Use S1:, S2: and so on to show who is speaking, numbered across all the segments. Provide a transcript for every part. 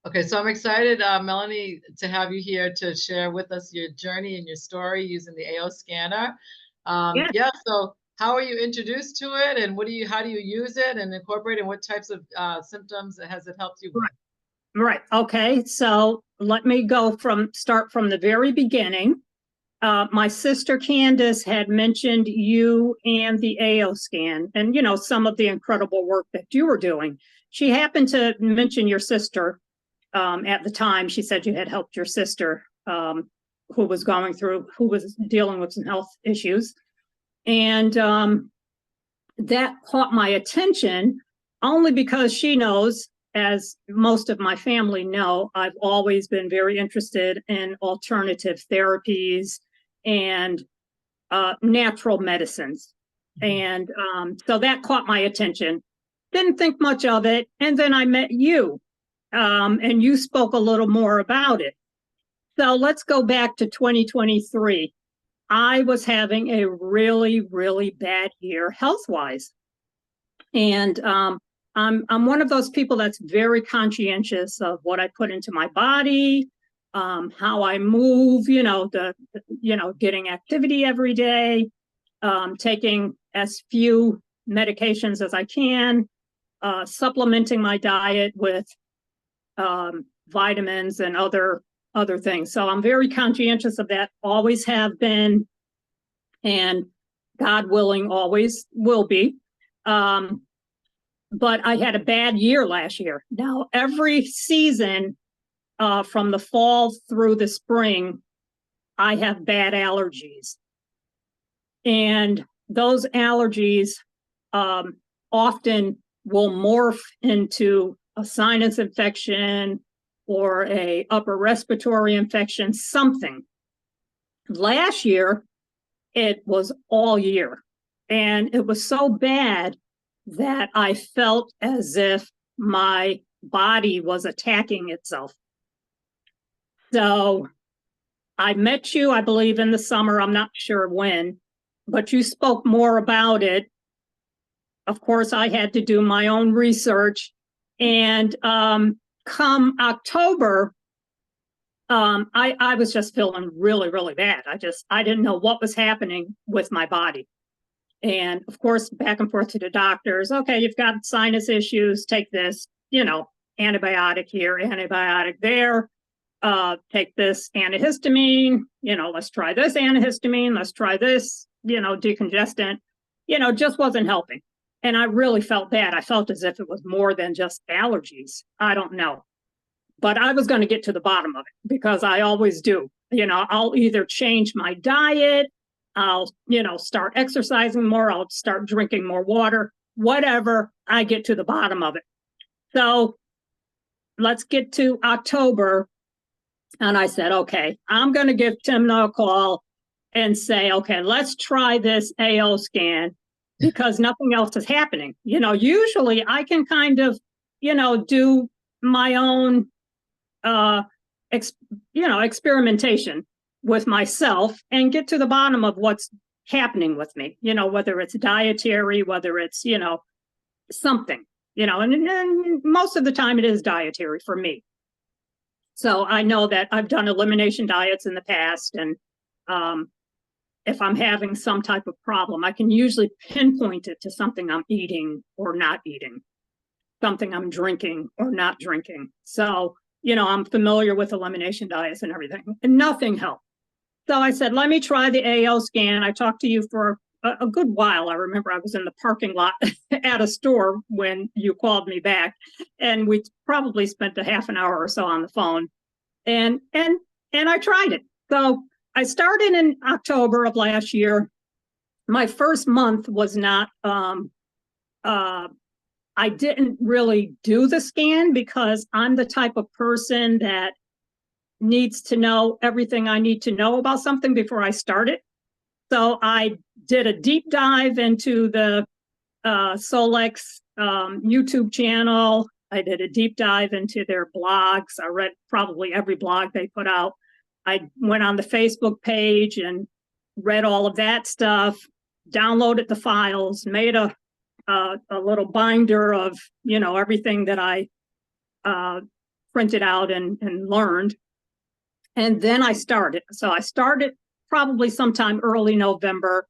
S1: Okay, so I'm excited, Melanie, to have you here to share with us your journey and your story using the AO scanner.
S2: Yeah,
S1: Yeah, so how are you introduced to it, and how do you use it and incorporate it, and what types of symptoms has it helped you with?
S2: right, right. Okay, so let me start from the very beginning. My sister Candace had mentioned you and the AO scan, and some of the incredible work that you were doing. She happened to mention your sister at the time. She said you had helped your sister, who was dealing with some health issues, and that caught my attention only because she knows, as most of my family know, I've always been very interested in alternative therapies and natural medicines. And so that caught my attention. Didn't think much of it. And then I met you, and you spoke a little more about it. So let's go back to 2023. I was having a really, really bad year health wise. And I'm one of those people that's very conscientious of what I put into my body, how I move, getting activity every day, taking as few medications as I can, supplementing my diet with vitamins and other things. So I'm very conscientious of that, always have been, and God willing, always will be. But I had a bad year last year. Now, every season from the fall through the spring, I have bad allergies. And those allergies often will morph into a sinus infection or a upper respiratory infection, something. Last year, it was all year. And it was so bad that I felt as if my body was attacking itself. So I met you, I believe, in the summer. I'm not sure when, but you spoke more about it. Of course, I had to do my own research. And come October, I was just feeling really, really bad. I didn't know what was happening with my body. And of course, back and forth to the doctors. Okay, you've got sinus issues, take this, antibiotic here, antibiotic there, take this antihistamine, let's try this antihistamine, let's try this, decongestant, just wasn't helping. And I really felt bad. I felt as if it was more than just allergies. I don't know. But I was going to get to the bottom of it because I always do. I'll either change my diet, I'll, start exercising more, I'll start drinking more water, whatever, I get to the bottom of it. So let's get to October. And I said, okay, I'm going to give Timna a call and say, okay, let's try this AO scan because nothing else is happening. Usually I can kind of, do my own, experimentation with myself and get to the bottom of what's happening with me, whether it's dietary, whether it's, something, and most of the time it is dietary for me. So I know that I've done elimination diets in the past. And if I'm having some type of problem, I can usually pinpoint it to something I'm eating or not eating, something I'm drinking or not drinking. So, I'm familiar with elimination diets and everything, and nothing helped. So I said, let me try the AO scan. I talked to you for a good while. I remember I was in the parking lot at a store when you called me back, and we probably spent a half an hour or so on the phone. And I tried it. So I started in October of last year. My first month was not I didn't really do the scan because I'm the type of person that needs to know everything I need to know about something before I start it. So I did a deep dive into the Solex YouTube channel. I did a deep dive into their blogs. I read probably every blog they put out. I went on the Facebook page and read all of that stuff, downloaded the files, made a little binder of, everything that I printed out and learned. And then I started. So I started probably sometime early November.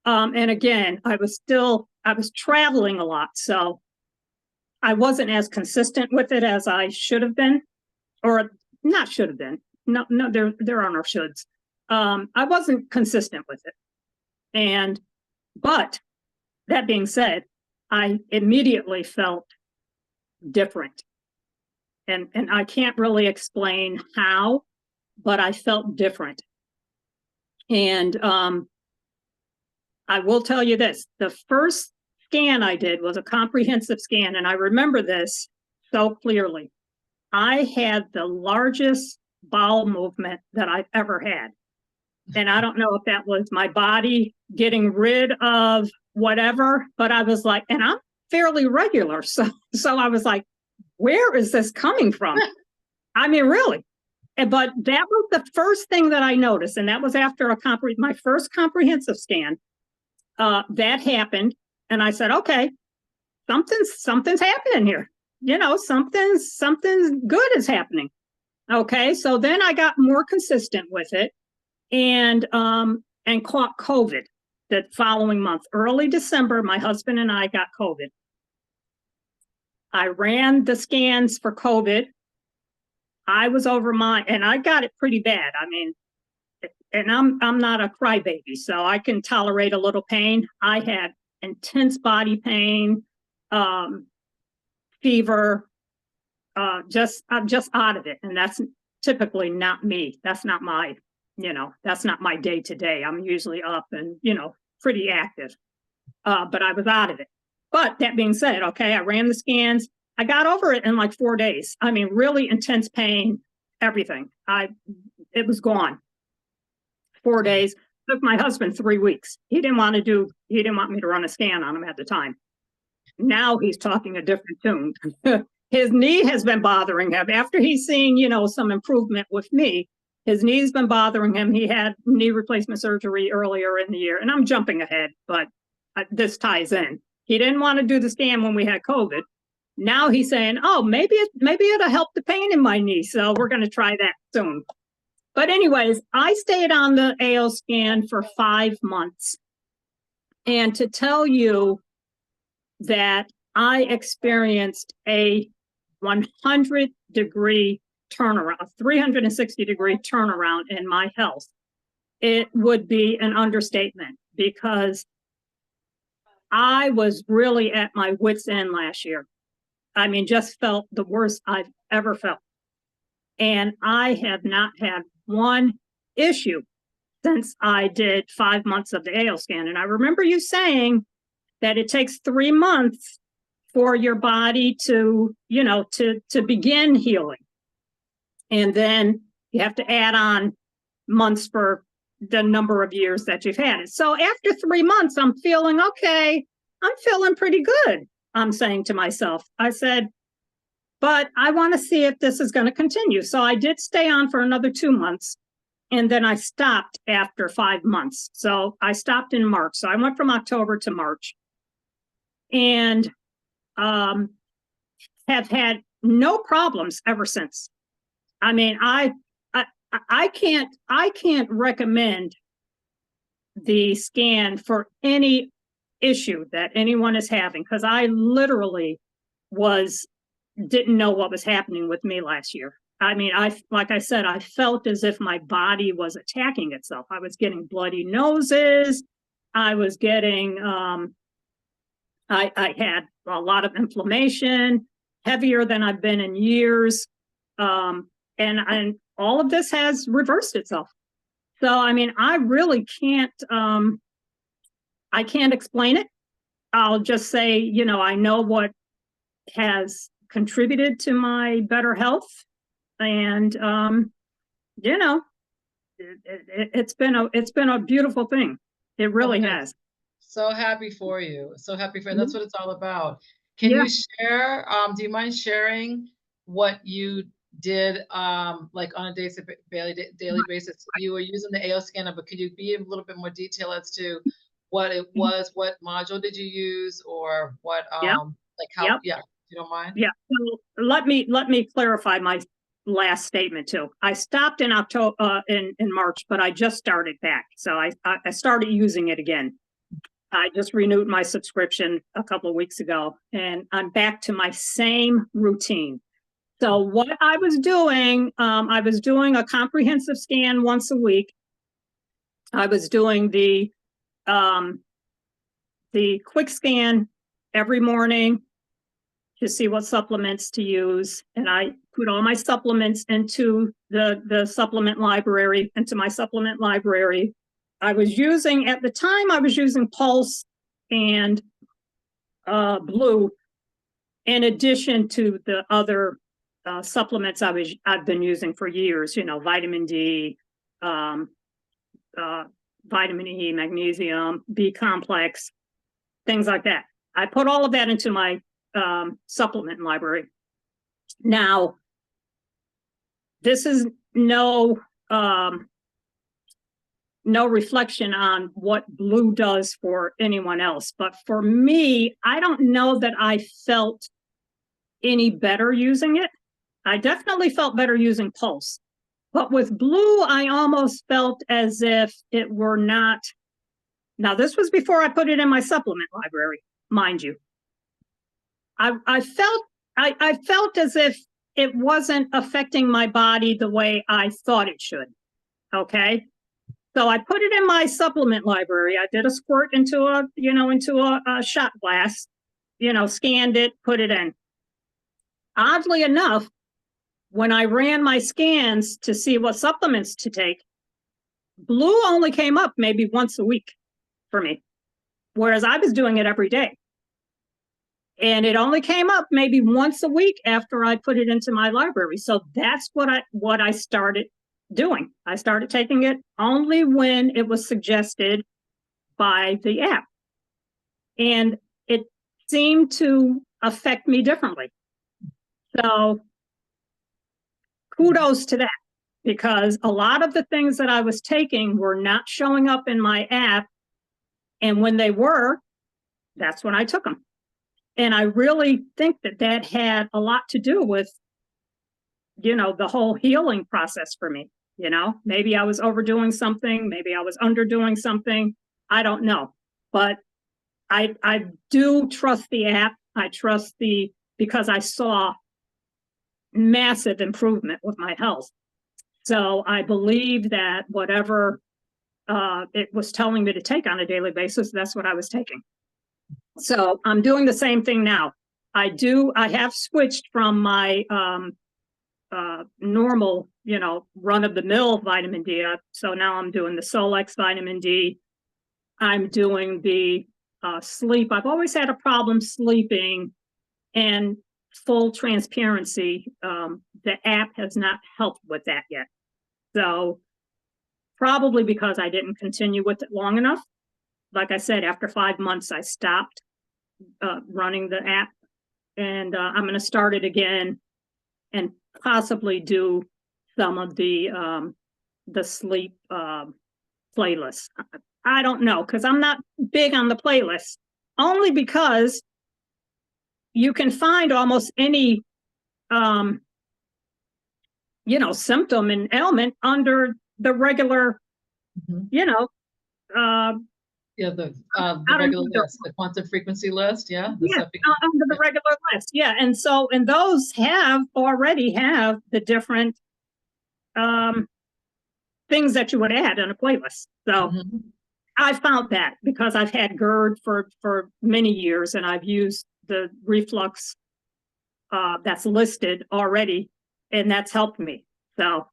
S2: And again, I was traveling a lot. So I wasn't as consistent with it as I should have been, or not should have been. No, there are no shoulds. I wasn't consistent with it. But that being said, I immediately felt different. And I can't really explain how, but I felt different. And I will tell you this, the first scan I did was a comprehensive scan, and I remember this so clearly. I had the largest bowel movement that I've ever had. And I don't know if that was my body getting rid of whatever, but I was like, and I'm fairly regular. So I was like, where is this coming from? I mean, really. But that was the first thing that I noticed. And that was after my first comprehensive scan. That happened. And I said, okay, something's happening here. Something's good is happening. Okay. So then I got more consistent with it and caught COVID the following month. Early December, my husband and I got COVID. I ran the scans for COVID. I was over and I got it pretty bad. I mean, and I'm not a crybaby, so I can tolerate a little pain. I had intense body pain, fever, I'm just out of it. And that's typically not me. That's not my day to day. I'm usually up and, pretty active. But I was out of it. But that being said, okay, I ran the scans. I got over it in like 4 days. I mean, really intense pain, everything. It was gone. 4 days. It took my husband 3 weeks. He didn't want me to run a scan on him at the time. Now he's talking a different tune. His knee has been bothering him. After he's seen, some improvement with me, his knee's been bothering him. He had knee replacement surgery earlier in the year. And I'm jumping ahead, but this ties in. He didn't want to do the scan when we had COVID. Now he's saying, oh, maybe it'll help the pain in my knee. So we're going to try that soon. But anyways, I stayed on the AO scan for 5 months. And to tell you that I experienced a 100-degree turnaround, a 360-degree turnaround in my health, it would be an understatement, because I was really at my wit's end last year. I mean, just felt the worst I've ever felt. And I have not had one issue since I did 5 months of the AO scan. And I remember you saying that it takes 3 months for your body to begin healing. And then you have to add on months for the number of years that you've had it. So after 3 months, I'm feeling okay. I'm feeling pretty good. I'm saying to myself, I said, but I want to see if this is going to continue. So I did stay on for another 2 months. And then I stopped after 5 months. So I stopped in March. So I went from October to March. And have had no problems ever since. I mean, I can't recommend the scan for any issue that anyone is having, because I literally didn't know what was happening with me last year. I mean, like I said, I felt as if my body was attacking itself. I was getting bloody noses. I was getting, I had a lot of inflammation, heavier than I've been in years. And all of this has reversed itself. So, I mean, I really can't explain it. I'll just say, I know what has contributed to my better health. And, it's been a beautiful thing. It really has.
S1: So happy for you. So happy for you. That's what it's all about. Can you share, do you mind sharing what you did, like on a daily basis? You were using the AO scanner, but could you be a little bit more detail as to what it was, what module did you use, or what, like how, you don't mind?
S2: Yeah. So let me clarify my last statement too. I stopped in October, in March, but I just started back. So I started using it again. I just renewed my subscription a couple of weeks ago, and I'm back to my same routine. So what I was doing a comprehensive scan once a week. I was doing the quick scan every morning to see what supplements to use. And I put all my supplements into the supplement library, into my supplement library. At the time, I was using Pulse and Blue in addition to the other supplements I've been using for years, vitamin D, um, vitamin E, magnesium, B complex, things like that. I put all of that into my supplement library. Now, this is no reflection on what Blue does for anyone else, but for me, I don't know that I felt any better using it. I definitely felt better using Pulse, but with Blue, I almost felt as if it were not. Now, this was before I put it in my supplement library, mind you. I felt as if it wasn't affecting my body the way I thought it should. Okay. So I put it in my supplement library. I did a squirt into a shot glass, scanned it, put it in. Oddly enough, when I ran my scans to see what supplements to take, Blue only came up maybe once a week for me, whereas I was doing it every day. And it only came up maybe once a week after I put it into my library. So that's what I started doing. I started taking it only when it was suggested by the app. And it seemed to affect me differently. So kudos to that, because a lot of the things that I was taking were not showing up in my app. And when they were, that's when I took them. And I really think that had a lot to do with, the whole healing process for me. Maybe I was overdoing something, maybe I was underdoing something. I don't know. But I do trust the app. I trust because I saw massive improvement with my health. So I believe that whatever it was telling me to take on a daily basis, that's what I was taking. So I'm doing the same thing now. I have switched from my normal, run-of-the-mill vitamin D. So now I'm doing the Solex vitamin D. I'm doing the sleep. I've always had a problem sleeping, and full transparency, the app has not helped with that yet. So probably because I didn't continue with it long enough. Like I said, after 5 months, I stopped running the app, and I'm going to start it again and possibly do some of the sleep playlists. I don't know, because I'm not big on the playlists, only because you can find almost any symptom and ailment under the regular,
S1: the regular list, the quantum frequency list,
S2: under the regular list, and those already have the different things that you would add in a playlist. So I found that because I've had GERD for many years, and I've used the reflux that's listed already, and that's helped me. So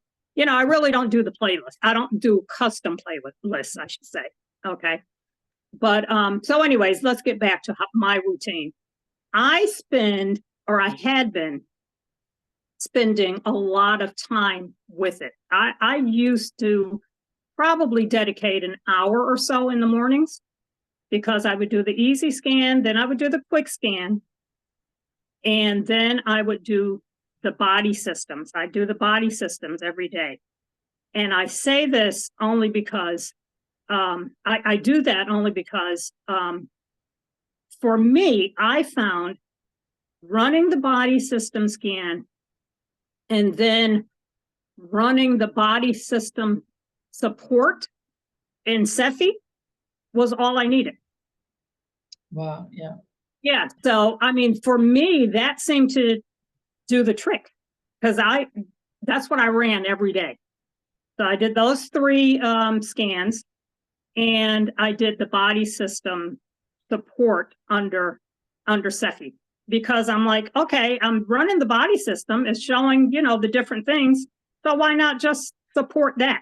S2: I really don't do the playlist. I don't do custom playlists, I should say. Okay. But so anyways, let's get back to my routine. I had been spending a lot of time with it. I used to probably dedicate an hour or so in the mornings, because I would do the easy scan, then I would do the quick scan, and then I would do the body systems. I do the body systems every day. And I say this only because I do that only because for me, I found running the body system scan, and then running the body system support in Cephi was all I needed.
S1: Wow. Yeah.
S2: Yeah. So, I mean, for me, that seemed to do the trick, because that's what I ran every day. So I did those 3 scans, and I did the body system support under Cephi, because I'm like, okay, I'm running the body system, it's showing, the different things. So why not just support that?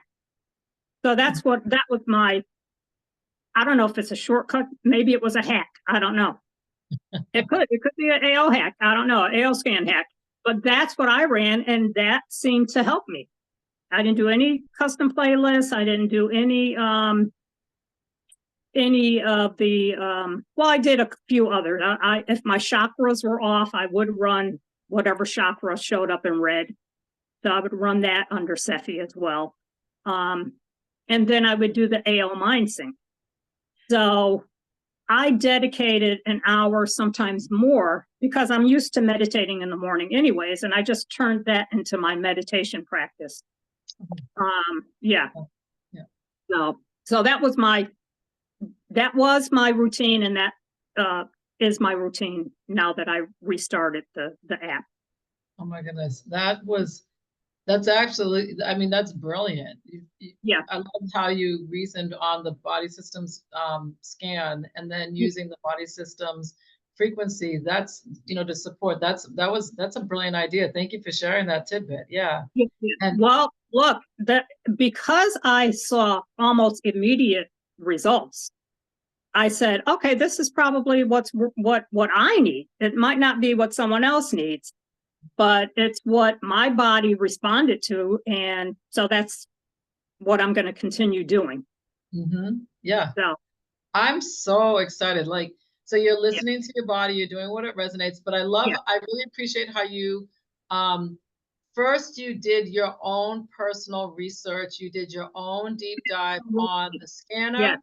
S2: So that was my, I don't know if it's a shortcut, maybe it was a hack, I don't know. It could be an AO hack, I don't know, an AO scan hack, but that's what I ran, and that seemed to help me. I didn't do any custom playlists. I didn't do any of the well, I did a few others. If my chakras were off, I would run whatever chakra showed up in red. So I would run that under Cephi as well. And then I would do the AO mind sync. So I dedicated an hour, sometimes more, because I'm used to meditating in the morning anyways, and I just turned that into my meditation practice. Yeah. So that was my routine, and that is my routine now that I restarted the app.
S1: Oh my goodness. That's actually, I mean, that's brilliant.
S2: Yeah.
S1: I love how you reasoned on the body systems scan, and then using the body systems frequency. That's, to support. That's a brilliant idea. Thank you for sharing that tidbit. Yeah. And
S2: well, look, because I saw almost immediate results, I said, okay, this is probably what I need. It might not be what someone else needs, but it's what my body responded to. And so that's what I'm going to continue doing.
S1: Yeah.
S2: So
S1: I'm so excited. So you're listening to your body, you're doing what it resonates, but I really appreciate how you, first you did your own personal research. You did your own deep dive on the scanner.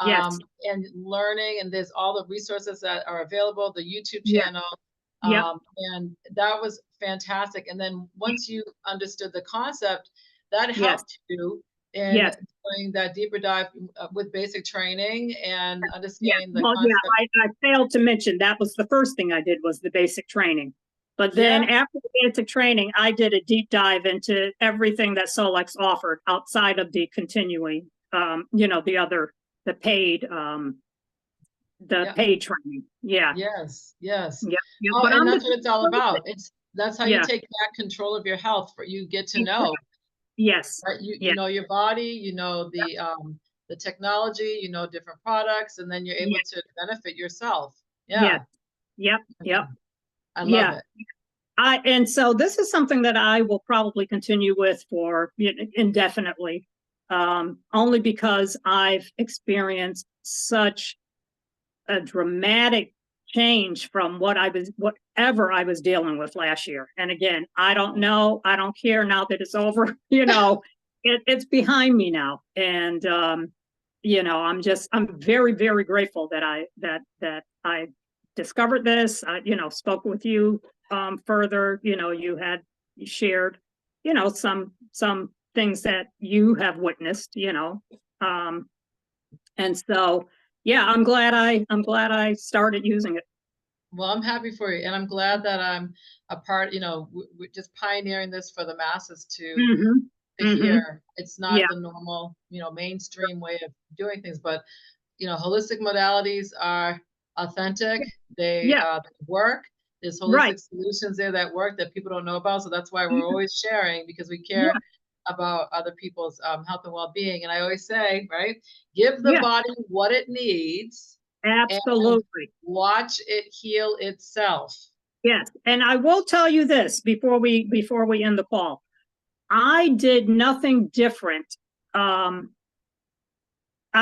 S1: And learning, and there's all the resources that are available, the YouTube channel. And that was fantastic. And then once you understood the concept, that helped you in doing that deeper dive with basic training and understanding the concept.
S2: I failed to mention that was the first thing I did, was the basic training. But then after the basic training, I did a deep dive into everything that Solex offered outside of the continuing, the paid paid training.
S1: Yes.
S2: Oh,
S1: and that's what it's all about. That's how you take back control of your health. You get to know.
S2: Yes.
S1: Right? You know your body, you know the technology, you know different products, and then you're able to benefit yourself.
S2: Yep.
S1: I love it.
S2: And so this is something that I will probably continue with for indefinitely, only because I've experienced such a dramatic change from whatever I was dealing with last year. And again, I don't know, I don't care now that it's over, it's behind me now. And, I'm very, very grateful that I discovered this. I, spoke with you further. You shared, some things that you have witnessed, and so I'm glad I started using it.
S1: Well, I'm happy for you, and I'm glad that I'm a part. We're just pioneering this for the masses to hear. It's not the normal, mainstream way of doing things, but holistic modalities are authentic. They work. There's holistic solutions there that work that people don't know about. So that's why we're always sharing, because we care about other people's health and well-being. And I always say, right, give the body what it needs.
S2: Absolutely.
S1: Watch it heal itself.
S2: Yes. And I will tell you this before we end the call. I did nothing different. I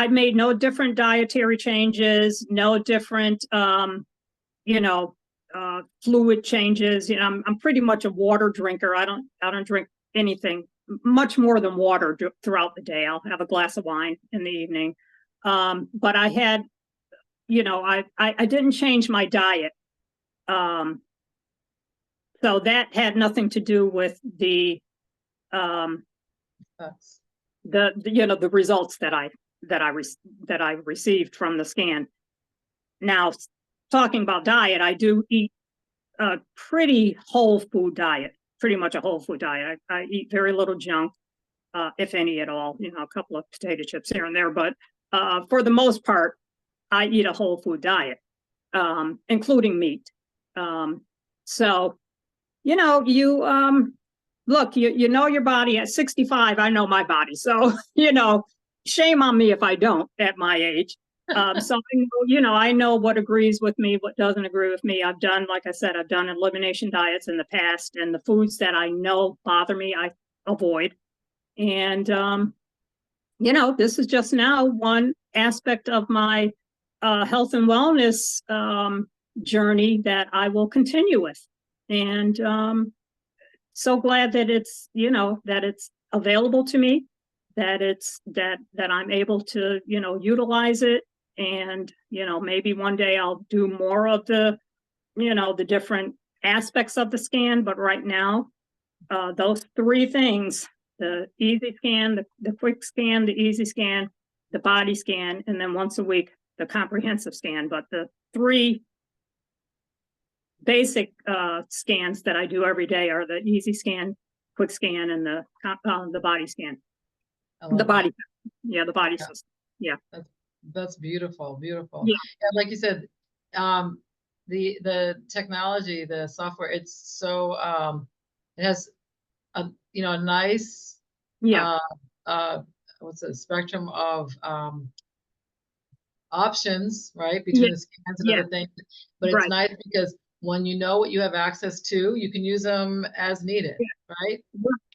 S2: made no different dietary changes, no different, fluid changes. I'm pretty much a water drinker. I don't drink anything much more than water throughout the day. I'll have a glass of wine in the evening. But I had, I didn't change my diet. So that had nothing to do with um,
S1: That's
S2: the results that I received from the scan. Now, talking about diet, I do eat a pretty whole food diet, pretty much a whole food diet. I eat very little junk, if any at all, a couple of potato chips here and there, but for the most part, I eat a whole food diet, including meat. So, you look, you know your body at 65. I know my body, so shame on me if I don't at my age. So I know what agrees with me, what doesn't agree with me. I've done, like I said, I've done elimination diets in the past, and the foods that I know bother me, I avoid. And this is just now one aspect of my health and wellness journey that I will continue with. And so glad that it's available to me, that I'm able to utilize it, and maybe one day I'll do more of the different aspects of the scan. But right now, those three things: the easy scan, the quick scan, the easy scan, the body scan, and then once a week the comprehensive scan. But the three basic scans that I do every day are the easy scan, quick scan, and the body scan. The body, the body system. Yeah,
S1: that's beautiful, beautiful.
S2: Yeah.
S1: Like you said, the technology, the software, it's so it has a nice what's the spectrum of options, right, between the scans and other things. But it's nice because when you know what you have access to, you can use them as needed, right?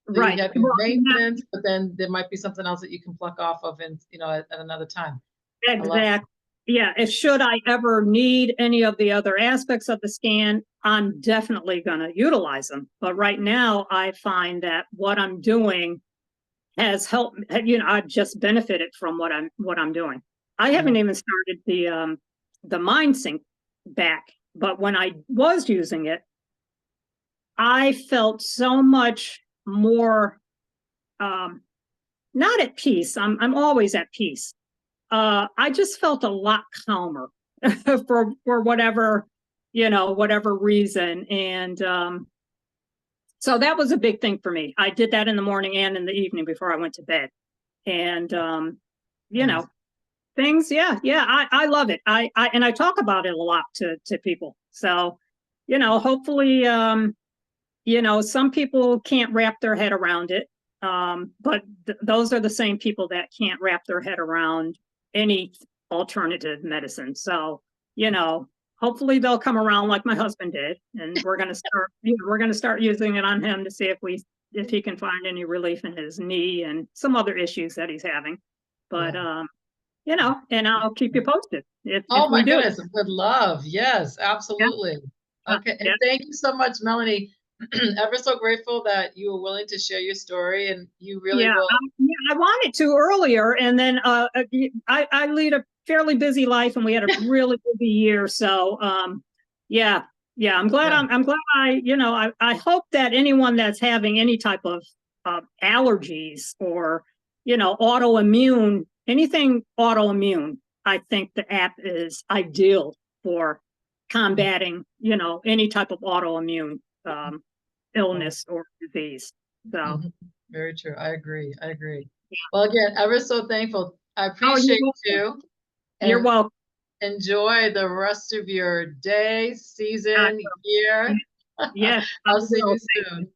S1: So you have your maintenance, but then there might be something else that you can pluck off of at another time.
S2: Exactly. Yeah. If should I ever need any of the other aspects of the scan, I'm definitely going to utilize them. But right now, I find that what I'm doing has helped. I've just benefited from what I'm doing. I haven't even started the mind sync back, but when I was using it, I felt so much more not at peace. I'm always at peace. I just felt a lot calmer for whatever reason, and so that was a big thing for me. I did that in the morning and in the evening before I went to bed, and things. I love it. I talk about it a lot to people. So hopefully some people can't wrap their head around it. But those are the same people that can't wrap their head around any alternative medicine. So, hopefully they'll come around like my husband did, and we're going to start using it on him to see if he can find any relief in his knee and some other issues that he's having. But, and I'll keep you posted. If
S1: my goodness, would love. Yes, absolutely.
S2: Yeah.
S1: Okay. And thank you so much, Melanie. Ever so grateful that you were willing to share your story, and you really will.
S2: I wanted to earlier, and then I lead a fairly busy life, and we had a really busy year. So I'm glad. I'm glad I hope that anyone that's having any type of allergies or autoimmune, anything autoimmune, I think the app is ideal for combating any type of autoimmune illness or disease. So
S1: very true. I agree. Well, again, ever so thankful. I appreciate you.
S2: You're welcome.
S1: Enjoy the rest of your day, season, year.
S2: Yes.
S1: I'll see you soon.